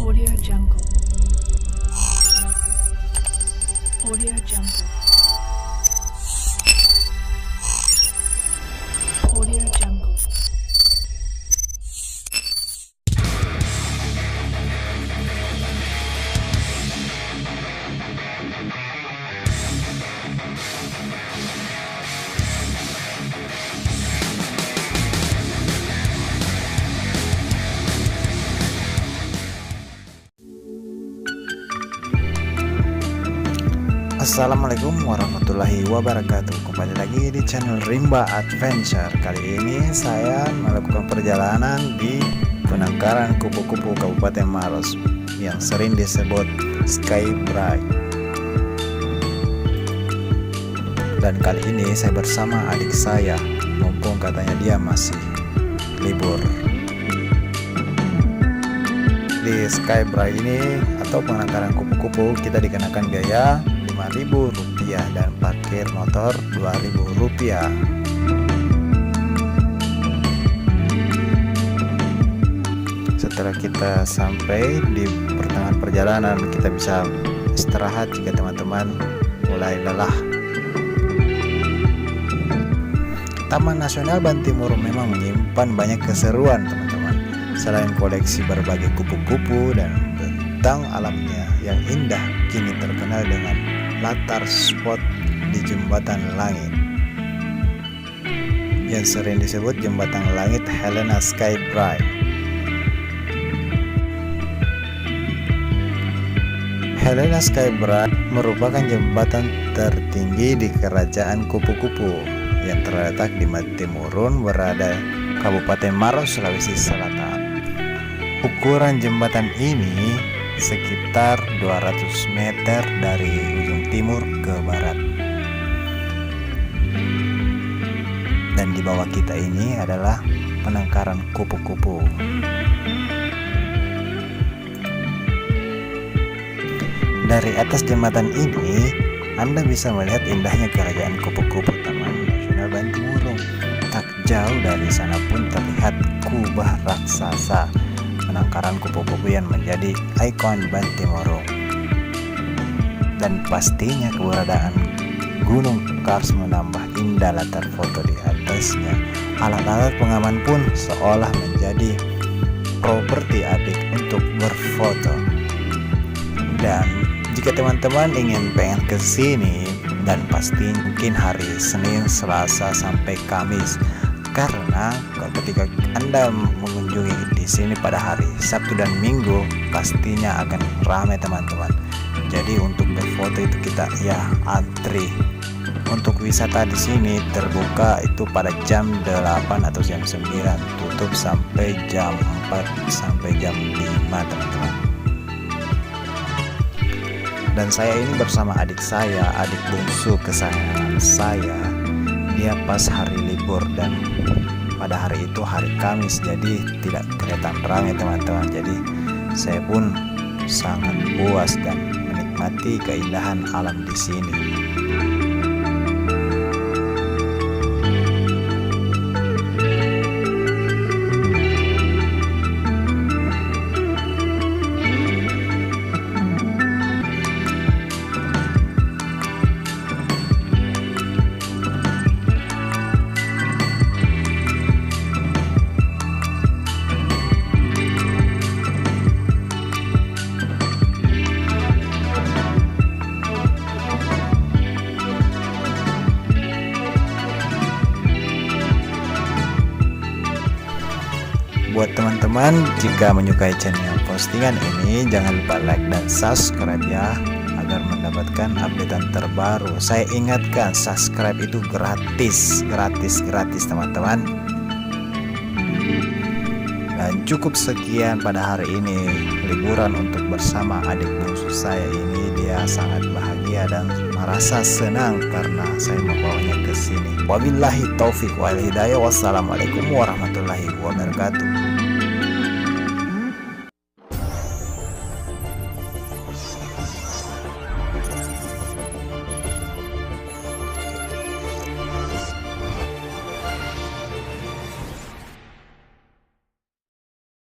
Audio Jungle. Audio Jungle. Audio Jungle. Assalamualaikum warahmatullahi wabarakatuh. Kembali lagi di channel Rimba Adventure. Kali ini saya melakukan perjalanan di penangkaran kupu-kupu Kabupaten Maros yang sering disebut Sky Bright. Dan kali ini saya bersama adik saya, mumpung katanya dia masih libur. Di Sky Bright ini atau penangkaran kupu-kupu kita dikenakan biaya Rp5.000 dan parkir motor Rp2.000. Setelah kita sampai di pertengahan perjalanan, kita bisa istirahat jika teman-teman mulai lelah. Taman Nasional Bantimurung memang menyimpan banyak keseruan teman-teman. Selain koleksi berbagai kupu-kupu dan bentang alamnya yang indah, kini terkenal dengan latar spot di Jembatan Langit yang sering disebut Jembatan Langit Helena Sky Bright. Helena Sky Bright merupakan jembatan tertinggi di Kerajaan Kupu-Kupu yang terletak di Bantimurung, berada Kabupaten Maros, Sulawesi Selatan. Ukuran jembatan ini sekitar 200 meter dari ujung timur ke barat. Dan di bawah kita ini adalah penangkaran kupu-kupu. Dari atas jembatan ini Anda bisa melihat indahnya Kerajaan Kupu-Kupu Taman Nasional Bantimurung. Tak jauh dari sana pun terlihat kubah raksasa, penangkaran kupu-kupu yang menjadi ikon Bantimurung. Dan pastinya keberadaan Gunung Kars menambah indah latar foto di atasnya. Alat-alat pengaman pun seolah menjadi properti adik untuk berfoto. Dan jika teman-teman pengen ke sini, dan pasti mungkin hari Senin, Selasa sampai Kamis, karena ketika Anda mengunjungi di sini pada hari Sabtu dan Minggu pastinya akan ramai teman-teman. Jadi untuk berfoto itu kita antri. Untuk wisata di sini terbuka itu pada jam 8 atau jam 9, tutup sampai jam 4 sampai jam 5 teman-teman. Dan saya ini bersama adik saya, adik bungsu kesayangan saya. Dia pas hari libur dan pada hari itu hari Kamis, jadi tidak kelihatan ramai teman-teman. Jadi saya pun sangat puas dan menikmati keindahan alam di sini. Buat teman-teman, jika menyukai channel postingan ini, jangan lupa like dan subscribe ya, agar mendapatkan updatean terbaru. Saya ingatkan, subscribe itu gratis teman-teman. Dan cukup sekian pada hari ini, liburan untuk bersama adik bungsu saya ini. Dia sangat bahagia dan merasa senang karena saya membawanya ke sini. Wabillahi taufik wal hidayah. Wassalamualaikum warahmatullahi wabarakatuh.